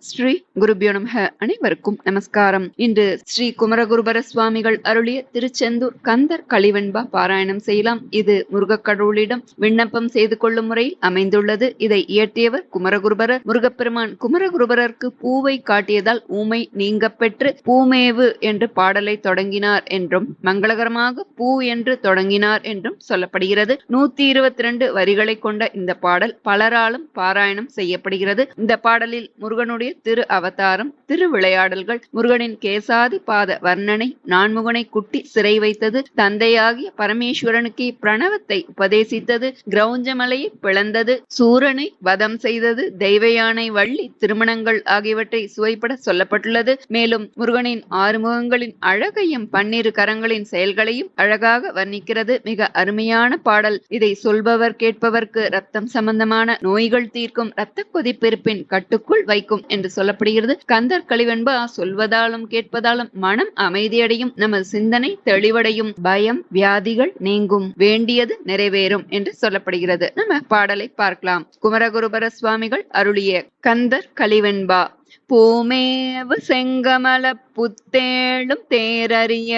ஸ்ரீ குருபியோ நமஹ. அனைவருக்கும் நமஸ்காரம். இன்று ஸ்ரீ குமரகுருபர சுவாமிகள் அருளிய திருச்செந்தூர் கந்தர் கலிவெண்பா பாராயணம் செய்யலாம். இது முருகக்கடவுளிடம் விண்ணப்பம் செய்து கொள்ளும் முறையில் அமைந்துள்ளது. இதை இயற்றியவர் குமரகுருபரர். முருகப்பெருமான் குமரகுருபரருக்கு பூவை காட்டியதால் ஊமை நீங்க பெற்று பூமேவு என்று பாடலை தொடங்கினார் என்றும் மங்களகரமாக பூ என்று தொடங்கினார் என்றும் சொல்லப்படுகிறது. 122 வரிகளை கொண்ட இந்த பாடல் பலராலும் பாராயணம் செய்யப்படுகிறது. இந்த பாடலில் முருகனுடைய திரு அவதாரம், திருவிளையாடல்கள், முருகனின் கேசாதி பாத வர்ணனை, நான்முகனை குட்டி சிறை வைத்தது, தந்தையாகிய பரமேஸ்வரனுக்கு பிரணவத்தை உபதேசித்தது, கிரௌஞ்சமலையை பிளந்தது, சூரனை வதம் செய்தது, தெய்வயானை வள்ளி திருமணங்கள் ஆகியவற்றை சுவைப்பட சொல்லப்பட்டுள்ளது. மேலும் முருகனின் 6 முகங்களின் அழகையும் 12 கரங்களின் செயல்களையும் அழகாக வர்ணிக்கிறது. மிக அருமையான பாடல். இதை சொல்பவர் கேட்பவர்க்கு ரத்தம் சம்பந்தமான நோய்கள் தீர்க்கும், இரத்த கொதிப்பிருப்பின் கட்டுக்குள் வைக்கும் என்று சொல்லப்படுகிறது. கந்தர் கலிவெண்பா சொல்வதாலும் கேட்பதாலும் மனம் அமைதியடையும், நமது சிந்தனை தெளிவடையும், பயம் வியாதிகள் நீங்கும், வேண்டியது நிறைவேறும் என்று சொல்லப்படுகிறது. நம்ம பாடலை பார்க்கலாம். குமரகுருபர சுவாமிகள் அருளிய கந்தர் கலிவெண்பா. பூமேவு செங்கமல புத்தேளும் தேரறிய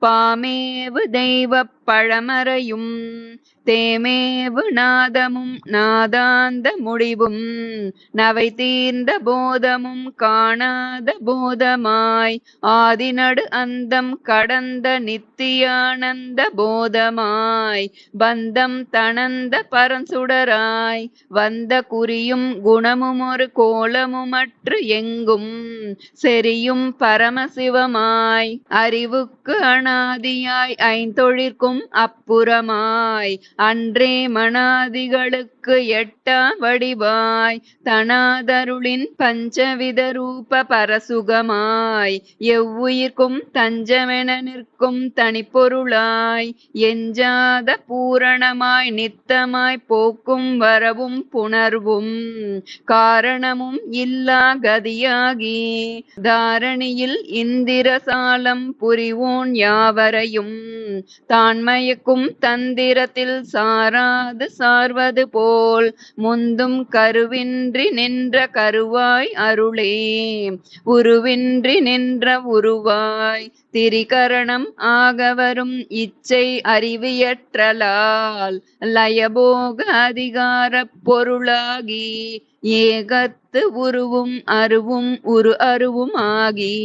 பாமேவு தெய்வ பழமறையும் தேமேவு நாதமும் நாதாந்த முடிவும் நவை தீர்ந்த போதமும் காணாத போதமாய் ஆதிநடு அந்தம் கடந்த நித்தியானந்த போதமாய் பந்தம் தனந்த பரசுடராய் வந்த குறியும் குணமும் ஒரு கோலமுமற்று எங்கும் செரியும் பரமசிவமாய் அறிவுக்கு அனாதியாய் ஐந்தொழிற்கும் அப்புறமாய் அன்றே மனாதிகளுக்கு எட்டா வடிவாய் தனாதருளின் பஞ்சவித ரூப பரசுகமாய் எவ்வுயிர்க்கும் தஞ்சமென நிற்கும் தனிப்பொருளாய் எஞ்சாத பூரணமாய் நித்தமாய் போக்கும் வரவும் புணர்வும் காரணமும் இல்லா கதியாகி தாரணியில் இந்திரசாலம் புரிவோன் யாவரையும் தான்மயக்கும் தந்திரத்தில் சாராது சார்வது போல் முந்தும் கருவின்றி நின்ற கருவாய் அருளே உருவின்றி நின்ற உருவாய் திரிகரணம் ஆகவரும் இச்சை அறிவியற்றலால் லயபோக அதிகார பொருளாகி ஏகத்து உருவும் அருவும் உரு அருவும் ஆகி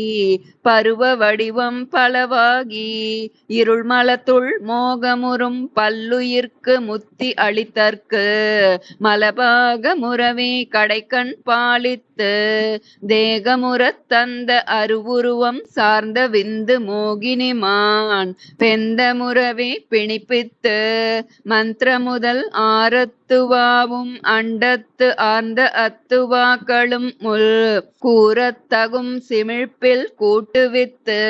பருவ வடிவம் பலவாகி இருள் மலத்துள் மோகமுறும் பல்லுயிர்க்கு முத்தி அளித்தற்கு மலபாக முறவே கடைக்கண் பாலித்து தேகமுறத் தந்த அருவுருவம் சார்ந்த விந்து மோகினிமான் பெந்த முறவே பிணிப்பித்து மந்திர முதல் ஆரத்துவாவும் அண்டத்து ஆர்ந்த அத்துவாக்களும் முள் கூறத்தகும் சிமிழ்ப்பில் கூட்டுவித்து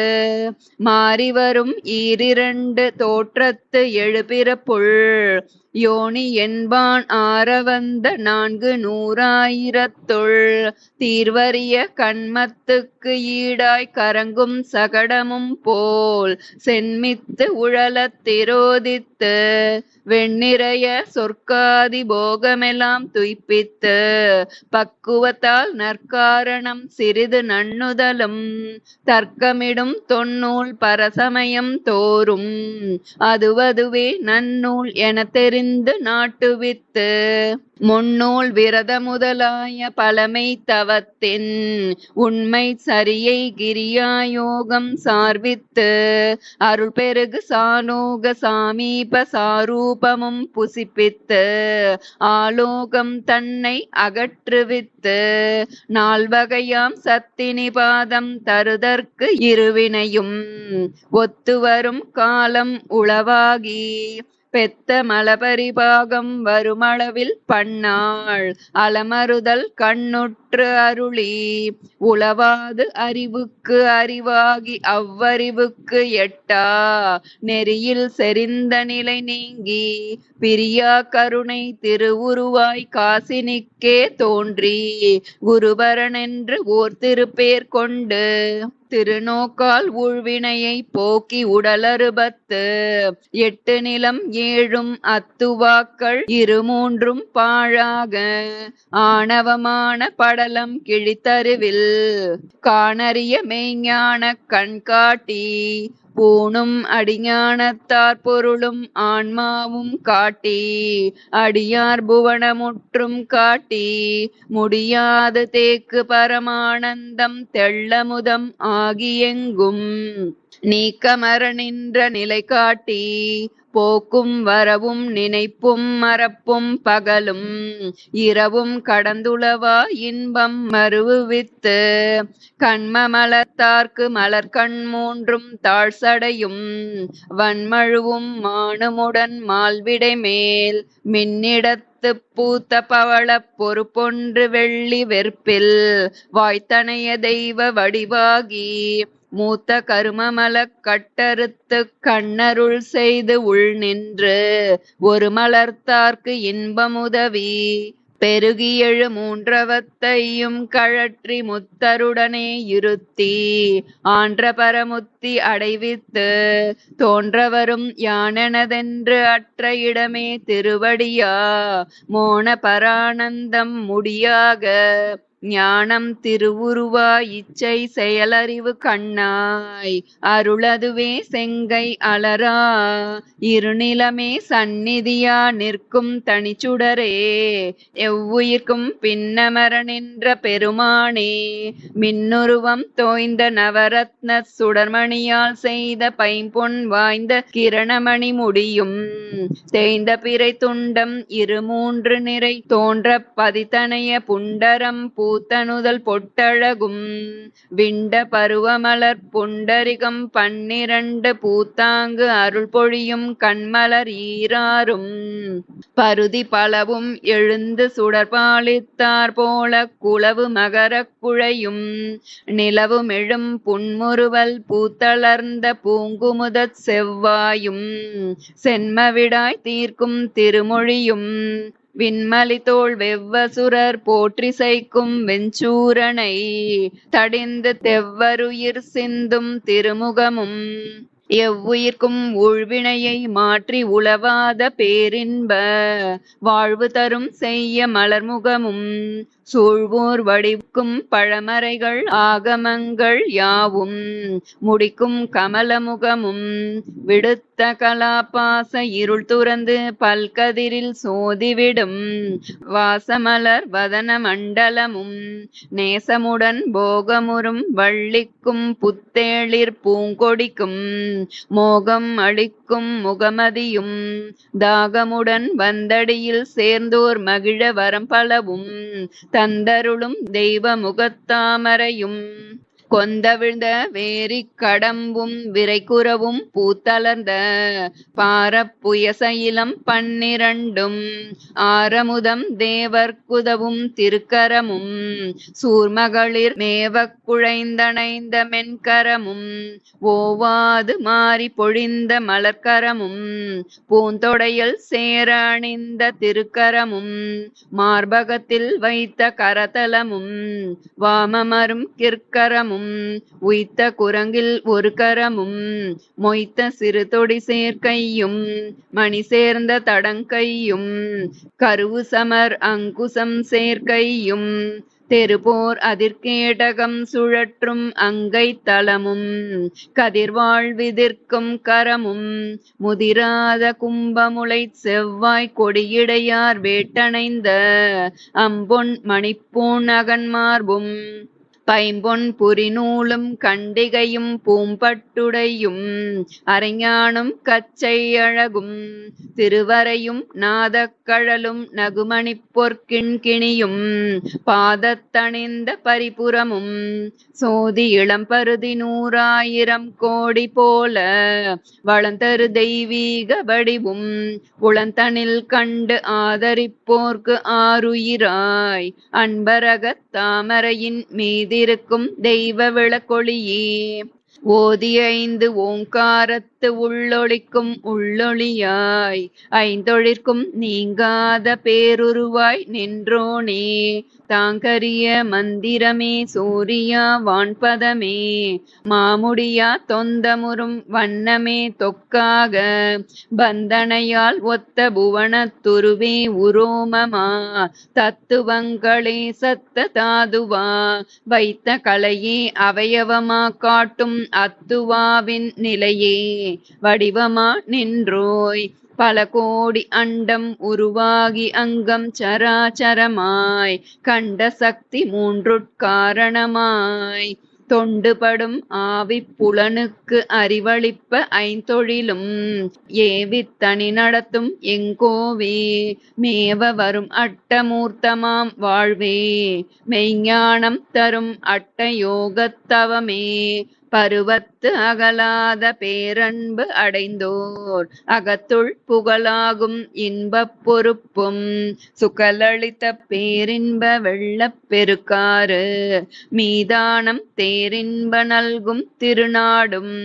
மாறிவரும் ஈரிரண்டு தோற்றத்து எழுபிறப்புள் யோனி என்பான் ஆரவந்த 400,000 தீர்வரிய கண்மத்துக்கு ஈடாய் கரங்கும் சகடமும் போல் சென்மித்து உழலத் திரோதித்து வெண்ணிறைய சொர்க்காதி போகமெல்லாம் துய்ப்பித்து பக்குவத்தால் நற்காரணம் சிறிது நன்னுதலும் தர்க்கமிடும் தொன்னூல் பரசமயம் தோறும் அதுவதுவே நன்னூல் என தெரிந்து நாட்டுவித்து முன்னூல் விரத முதலாய பழமை தவத்தின் உண்மை சரியை கிரியாயோகம் சார்வித்து அருள் பெருகு சாலோக சாமீப சாரூபமும் புசிப்பித்து ஆலோகம் தன்னை அகற்றுவித்து 4 வகையாம் சத்தினிபாதம் தருதற்கு இருவினையும் ஒத்துவரும் காலம் உளவாகி பெத்த மலபரிபாகம் வருமளவில் பன்னாள் அலமறுதல் கண்ணுற்று அருளி உளவாது அறிவுக்கு அறிவாகி அவ்வறிவுக்கு எட்டா நெறியில் செறிந்த நிலை நீங்கி பிரியா கருணை திருவுருவாய் காசினிக்கே தோன்றி குருபரன் என்று ஓர் திருப்பேர் கொண்டு திருநோக்கால் ஊழ்வினையைப் போக்கி உடலறுபத்து 8 நிலம் 7 அத்துவாக்கள் 2 பாழாக ஆணவமான படலம் கிழித்தருவில் காணரிய மெய்ஞானக் கண்காட்டி பூணும் அடிஞானத்தார் பொருளும் ஆன்மாவும் காட்டி அடியார் புவனமுற்றும் காட்டி முடியாது தேக்கு பரமானந்தம் தெள்ளமுதம் ஆகியெங்கும் நீக்கமர நின்ற நிலை காட்டி போக்கும் வரவும் நினைப்பும் மறப்பும் பகலும் இரவும் கடந்துளவா இன்பம் மருவுவித்து கண்மமலத்தார்க்கு மலர்கண் 3 தாழ்சடையும் வன்மழுவும் மானுமுடன் மால்விடை மேல் மின்னிடத்து பூத்த பவளப் பொறுப்பொன்று வெள்ளி வெற்பில் வாய்த்தனைய தெய்வ வடிவாகி மூத்த கருமமலக் கட்டறுத்துக் கண்ணருள் செய்து உள் நின்று ஒரு மலர்த்தார்க்கு இன்பமுதவி பெருகி எழு 3 கழற்றி முத்தருடனே இருத்தி ஆன்ற பரமுத்தி அடைவித்து தோன்றவரும் யானெனதென்று அற்ற இடமே திருவடியா மோன பரானந்தம் முடியாக ஞானம் திருவுருவாய் இச்சை செயலறிவு கண்ணாய் அருளதுவே செங்கை அலரா இருநிலமே சந்நிதியா நிற்கும் தனிச்சுடரே எவ்வுயிர்க்கும் பின்னமர நின்ற பெருமானே மின்னுருவம் தோய்ந்த நவரத்ன சுடர்மணியால் செய்த பைம்பொன் வாய்ந்த கிரணமணி முடியும் தேய்ந்த பிறை துண்டம் 2 நிறை தோன்ற பதித்தனைய புண்டரம் பூத்தனுதல் பொட்டழகும் விண்ட பருவமலர் புண்டரிகம் 12 பூத்தாங்கு அருள் பொழியும் கண்மலர் ஈராறும் பருதி பலவும் எழுந்து சுடர்பாலித்தார் போல குலவு மகரக் குழையும் நிலவும் எழும் புன்முறுவல் பூத்தளர்ந்த பூங்குமுதச் செவ்வாயும் சென்மவிடாய் தீர்க்கும் திருமொழியும் விண்மலி தோள் வெவ்வசுரர் போற்றிசைக்கும் வெஞ்சூரனை தடிந்து தெவ்வருயிர் சிந்தும் திருமுகமும் எவ்வுயிர்க்கும் ஊழ்வினையை மாற்றி உலவாத பேரின்ப வாழ்வு தரும் செய்ய மலர்முகமும் சூழ்வோர் வடிக்கும் பழமறைகள் ஆகமங்கள் யாவும் முடிக்கும் கமலமுகமும் விடுத்த கலாபாச இருள் துறந்து பல்கதிரில் சோதிவிடும் வாசமலர் வதன மண்டலமும் நேசமுடன் போகமுறும் வள்ளிக்கும் புத்தேளிர் பூங்கொடிக்கும் மோகம் அளிக்கும் முகமதியும் தாகமுடன் வந்தடியில் சேர்ந்தோர் மகிழ வரம் பலவும் தந்தருளும் தெய்வ முகத்தாமரையும் கொந்தவிழ்ந்த வேரிக் கடம்பும் விரைக்குறவும் பூத்தளர்ந்த பாரப்புயசைலம் 12 ஆரமுதம் தேவர்க்குதவும் திருக்கரமும் சூர்மகளிர் மேவக் குழைந்தணைந்த மென்கரமும் ஓவாது மாறி பொழிந்த மலர்க்கரமும் பூந்தொடையில் சேர அணிந்த திருக்கரமும் மார்பகத்தில் வைத்த கரதலமும் வாமமரும் கிற்கரமும் உய்த்த குரங்கில் ஒரு கரமும் மொய்த்த சிறு தொடி சேர்க்கையும் மணி சேர்ந்த தடங்கையும் கருவு சமர் அங்குசம் சேர்க்கையும் தெருபோர் அதிர்கேடகம் சுழற்றும் அங்கை தலமும் கதிர்வாழ்விதிர்க்கும் கரமும் முதிராத கும்பமுலை செவ்வாய் கொடியிடையார் வேட்டணைந்த அம்பொன் மணிப்பூன் அகன்மார்பும் பைம்பொன் புரிநூலும் கண்டிகையும் பூம்பட்டுடையும் அரைஞானும் கச்சை அழகும் திருவரையும் நாதக்கழலும் நகுமணிப் பொற்கிண்கிணியும் பாதத்தணிந்த பரிபுரமும் சோதி இளம்பருதி 100,000 கோடி போல வளந்தரு தெய்வீக வடிவும் உளந்தனில் கண்டு ஆதரிப்போர்க்கு ஆருயிராய் அன்பரகத் தாமரையின் மீதிருக்கும் தெய்வ விளக்கொளியே ஓதி 5 ஓங்காரத்து உள்ளொளிக்கும் உள்ளொளியாய் ஐந்தொழிற்கும் நீங்காத பேருருவாய் நின்றோனே தாங்கரிய மந்திரமே சூரியா வான்பதமே மாமுடியா தொந்தமுறும் வண்ணமே தொக்காக பந்தனையால் ஒத்த புவனத்துருவே உரோமமா தத்துவங்களே சத்த தாதுவா வைத்த கலையே அவயவமா காட்டும் அத்துவாவின் நிலையே வடிவமா நின்றோய் பல கோடி அண்டம் உருவாகி அங்கம் சராச்சரமாய் கண்ட சக்தி மூன்றுட்காரணமாய் தொண்டுபடும் ஆவிப் புலனுக்கு அறிவளிப்ப ஐந்தொழிலும் ஏவித் தனி நடத்தும் எங்கோவே மேவ வரும் அட்டமூர்த்தமாம் வாழ்வே மெய்ஞானம் தரும் அட்ட யோகத்தவமே பருவத்து அகலாத பேரன்பு அடைந்தோர் அகத்துள் புகழாகும் இன்பப் பொறுப்பும் சுகலளித்த பேரின்ப வெள்ளப் பெருக்காறு மீதானம் தேரின்ப நல்கும் திருநாடும்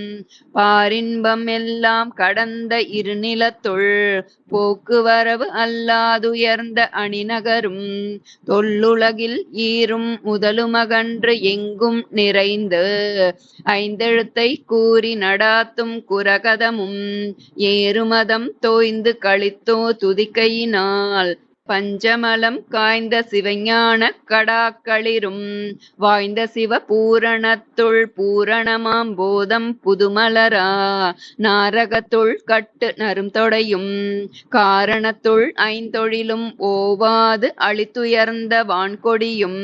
பாரின்பம் எல்லாம் கடந்த இருநிலத்துள் போக்குவரவு அல்லாதுயர்ந்த அணிநகரும் தொல்லுலகில் ஈரும் முதலுமகன்று எங்கும் நிறைந்து ஐந்தெழுத்தை கூறி நடாத்தும் குரகதமும் ஏறுமதம் தோய்ந்து களித்தோ துதிக்கையினால் பஞ்சமலம் காய்ந்த சிவஞான கடாக்களிரும் வாய்ந்த சிவ பூரணத்துள் பூரணமாம் போதம் புதுமலரா நாரகத்துள் கட்டு நரும் தொடையும் காரணத்துள் ஐந்தொழிலும் ஓவாது அழித்துயர்ந்த வான்கொடியும்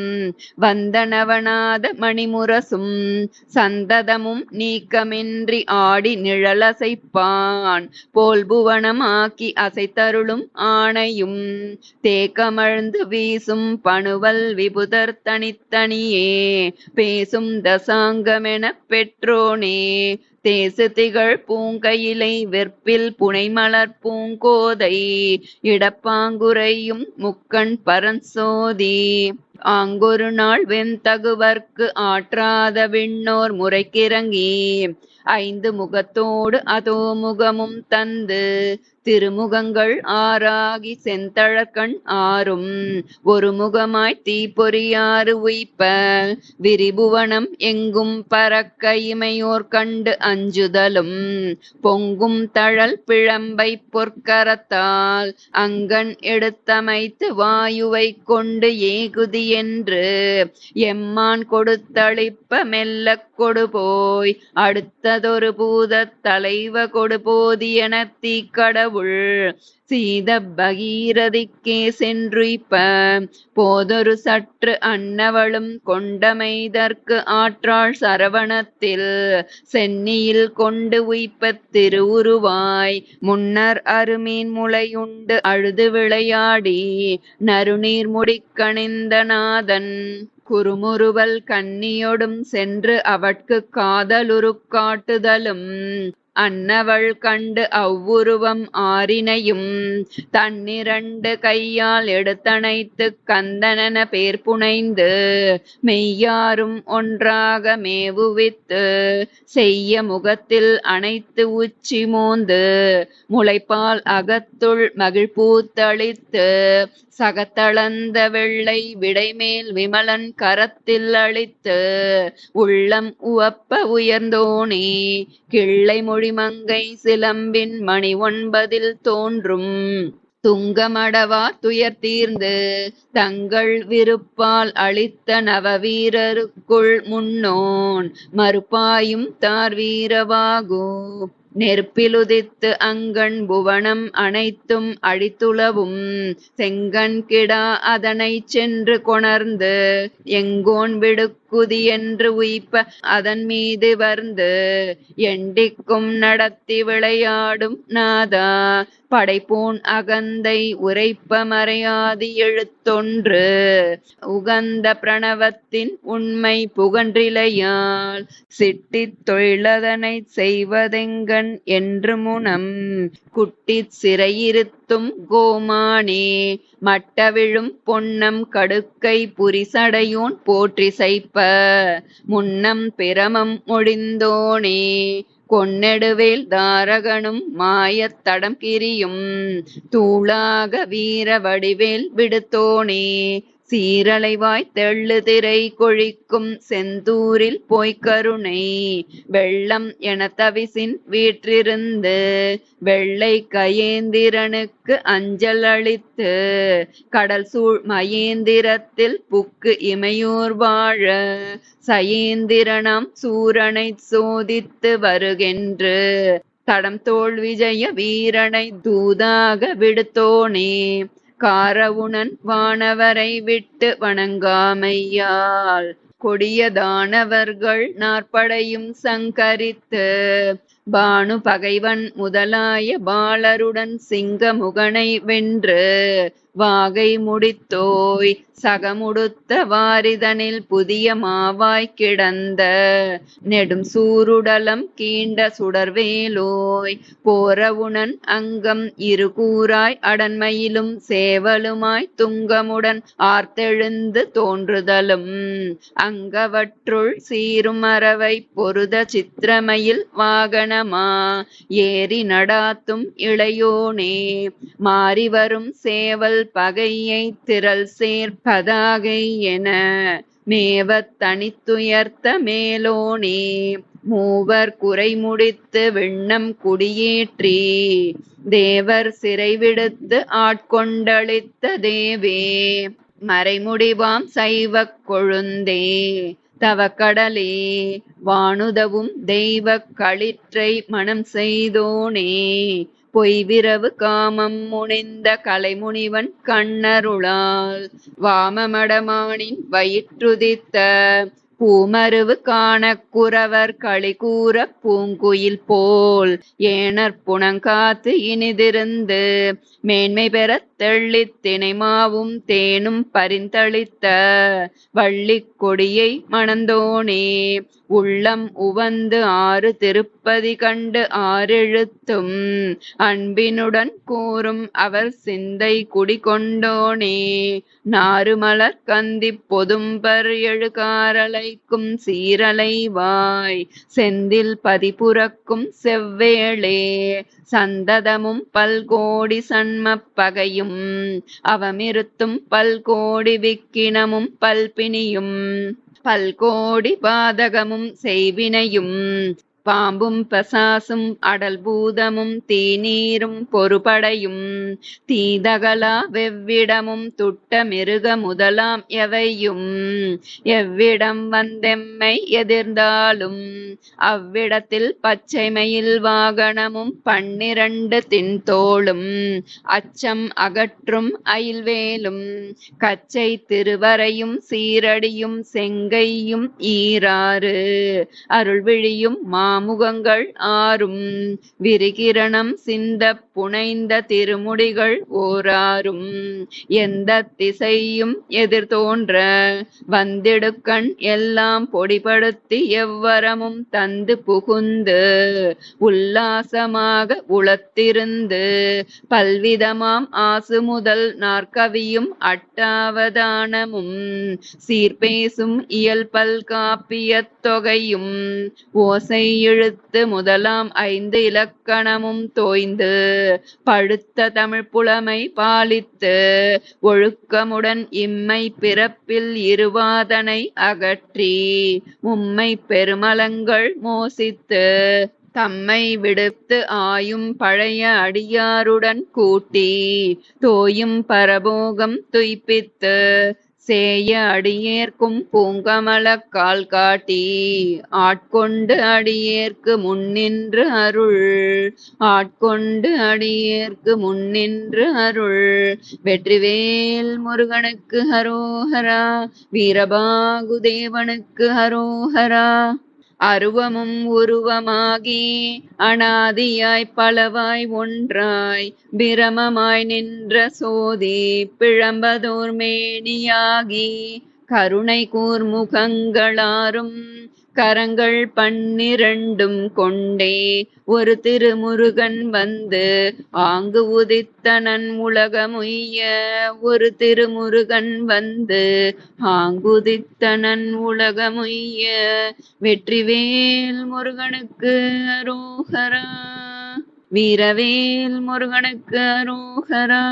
வந்தனவனாத மணிமுரசும் சந்ததமும் நீக்கமின்றி ஆடி நிழலசைப்பான் போல் புவனமாக்கி அசைத்தருளும் ஆணையும் தேக்கமழ்ந்து வீசும் பணுவல் விபுதர் தனித்தனியே பேசும் தசாங்கமெனப் பெற்றோனே தேசு திகழ் பூங்கையிலை வெற்பில் புனைமலர் பூங்கோதை இடப்பாங்குறையும் முக்கண் பரஞ்சோதி ஆங்கொரு நாள் வெண்தகுவர்க்கு ஆற்றாத விண்ணோர் முறைக்கிறங்கி ஐந்து முகத்தோடு அதோ முகமும் தந்து திருமுகங்கள் ஆறாகி செந்தழற்கண் ஆறும் ஒரு முகமாய் தீப்பொறியாறு உய்ப்ப விரிபுவனம் எங்கும் பறக்க இமையோர் கண்டு அஞ்சுதலும் பொங்கும் தழல் பிழம்பை பொற்கரத்தால் அங்கண் எடுத்தமைத்து வாயுவை கொண்டு ஏகுதி என்று எம்மான் கொடுத்தளிப்ப மெல்ல கொடுபோய் அடுத்ததொரு பூதத் தலைவ கொடுபோதியன தீக்கடவுள் சீத பகீரதிக்கே சென்றுய்ப்ப போதொரு சற்று அன்னவளும் கொண்டமைதற்கு ஆற்றாள் சரவணத்தில் சென்னியில் கொண்டு உய்ப்பத் திருவுருவாய் முன்னர் அருமீன் முளையுண்டு அழுது விளையாடி நறுநீர் முடிக்கணிந்த நாதன் குறுமுறுவல் கன்னியொடும் சென்று அவட்கு காதலுரு காட்டுதலும் அன்னவள் கண்டு அவ்வுருவம் ஆரினையும் தன்னிரண்டு கையால் எடுத்தணைத்து கந்தனென பேர் புனைந்து மெய்யாரும் ஒன்றாக மேவுவித்து செய்ய முகத்தில் அனைத்து உச்சி மோந்து முளைப்பால் அகத்துள் மகிழ்பூத்தளித்து சகத்தளந்த வெள்ளை விடைமேல் விமலன் கரத்தில் அளித்து உள்ளம் உவப்ப உயர்ந்தோனே கிள்ளை மொழிமங்கை சிலம்பின் மணி 9 தோன்றும் துங்கமடவா துயர் தீர்ந்து தங்கள் விருப்பால் அளித்த நவவீரருக்குள் முன்னோன் மறுப்பாயும் தார்வீரவாகு நெருப்பிலுதித்து அங்கண் புவனம் அனைத்தும் அழித்துளவும் செங்கண் கிடா அதனைச் சென்று கொணர்ந்து எங்கோன் விடுக்குதி என்று உய்ப்ப அதன் மீது வர்ந்து எண்டிக்கும் நடத்தி விளையாடும் நாதா படைப்போன் அகந்தை உரைப்ப மறையாதி எழுத்தொன்று உகந்த பிரணவத்தின் உண்மை புகன்றிலையால் சிட்டித் தொழிலதனை செய்வதெங்கண் என்று முனம் குட்டிச் சிறையிருத்தும் கோமானே மட்டவிழும் பொன்னம் கடுக்கை புரிசடையோன் போற்றி சைப்ப முன்னம் பிரமம் ஒழிந்தோனே கொன்னெடுவேல் தாரகனும் மாயத் தடம் கிரியும் தூளாக வீர வடிவேல் விடுத்தோனே சீரலைவாய் தெள்ளுதிரை கொழிக்கும் செந்தூரில் போய்க்கருணை வெள்ளம் என தவிசின் வீற்றிருந்து வெள்ளை கயேந்திரனுக்கு அஞ்சல் அளித்து கடல் சூழ் மயேந்திரத்தில் புக்கு இமையோர் வாழ சயேந்திரனாம் சூரனைச் சோதித்து வருகென்று தடம் தோள் விஜய வீரனை தூதாக விடுத்தோனே காரவுணன் வானவரை விட்டு வணங்காமையால் கொடியதானவர்கள் நாற்படையும் சங்கரித்து பானு பகைவன் முதலாய பாலருடன் சிங்கமுகனை வென்று வாகை முடித்தோய் சகமுடுத்த வாரிதனில் புதிய மாவாய் கிடந்த நெடும் சூருடலம் கீண்ட சுடர்வேலோய் போரவுணன் அங்கம் இருகூறாய் அடன்மையிலும் சேவலுமாய் துங்கமுடன் ஆர்த்தெழுந்து தோன்றுதலும் அங்கவற்றுள் சீரும் அறவை பொருத சித்திரமயில் வாகனமா ஏறி நடாத்தும் இளையோனே மாறிவரும் சேவல் பகையை திரள் சேர்ப்பதாகை என மேவத் தனித்துயர்த்த மேலோனே மூவர் குறை முடித்து விண்ணம் குடியேற்றி தேவர் சிறை விடுத்து ஆட்கொண்டளித்த தேவே மறைமுடிவாம் சைவக் கொழுந்தே தவக்கடலே வானுதவும் தெய்வக் களிற்றை மனம் செய்தோனே பொய்விரவு காமம் முனிந்த கலைமுனிவன் கண்ணருளால் வாமமடமானின் வயிற்றுதித்த பூமருவு காணக் குரவர் களி கூற பூங்குயில் போல் ஏனர் புனங்காத்து இனிதிருந்து மேன்மை பெறத் தெள்ளித் தினைமாவும் தேனும் பரிந்தளித்த வள்ளிக் கொடியை மணந்தோனே உள்ளம் உவந்து ஆறு திருப்பதி கண்டு ஆறெழுத்தும் அன்பினுடன் கூறும் அவர் சிந்தை குடிகொண்டோனே நாறுமலர் கந்தி பொதும்பர் எழுகாரலைக்கும் சீரலைவாய் செந்தில் பதிபுறக்கும் செவ்வேளே சந்ததமும் பல்கோடி சண்மப் பகையும் அவமிருத்தும் பல்கோடி விக்கினமும் பல்பிணியும் பல்கோடி பாதகமும் செய்வினையும் பாம்பும் பசாசும் அடல் பூதமும் தீநீரும் பொறுபடையும் தீதகலா வெவ்விடமும் துட்ட மிருக முதலாம் எவையும் எவ்விடம் வந்தெம்மை எதிர்ந்தாலும் அவ்விடத்தில் பச்சைமயில் வாகனமும் 12 தின்தோளும் அச்சம் அகற்றும் அயில்வேலும் கச்சை திருவரையும் சீரடியும் செங்கையும் ஈராறு அருள்விழியும் மாமுகங்கள் ஆறும் விரிகிரணம் சிந்த புனைந்த திருமுடிகள் ஓராறும் எந்த திசையும் எதிர்தோன்ற வந்திடுக்கண் எல்லாம் பொடிபடுத்தி எவ்வரமும் தந்து புகுந்து உல்லாசமாக உளத்திருந்து பல்விதமாம் ஆசு முதல் நாற்கவியும் அட்டாவதானமும் சீர்பேசும் இயல்பல் காப்பியத் தொகையும் ஓசை இழுத்து முதலாம் 5 இலக்கணமும் தோய்ந்து பழுத்த தமிழ் புலமை பாலித்து ஒழுக்கமுடன் இம்மை பிறப்பில் இருவாதனை அகற்றி மும்மை பெருமலங்கள் மோசித்து தம்மை விடுத்து ஆயும் பழைய அடியாருடன் கூட்டி தோயும் பரபோகம் துய்ப்பித்து சேய அடியேற்கும் பூங்கமலக் கால் காட்டி ஆட்கொண்டு அடியேற்கு முன்னின்று அருள் ஆட்கொண்டு அடியேற்கு முன்னின்று அருள். வெற்றிவேல் முருகனுக்கு ஹரோஹரா, வீரபாகுதேவனுக்கு ஹரோஹரா. அருவமும் உருவமாகி அனாதியாய் பலவாய் ஒன்றாய் பிரமமாய் நின்ற சோதி பிழம்பதோர் மேனியாகி கருணை கூர்முகங்களாரும் கரங்கள் 12 கொண்டே ஒரு திருமுருகன் வந்து ஆங்கு உதித்தனன் உலகமுய்ய ஒரு திருமுருகன் வந்து ஆங்குதித்தனன் உலகமுய்ய. வெற்றிவேல் முருகனுக்கு அரோகரா, வீரவேல் முருகனுக்கு அரோகரா.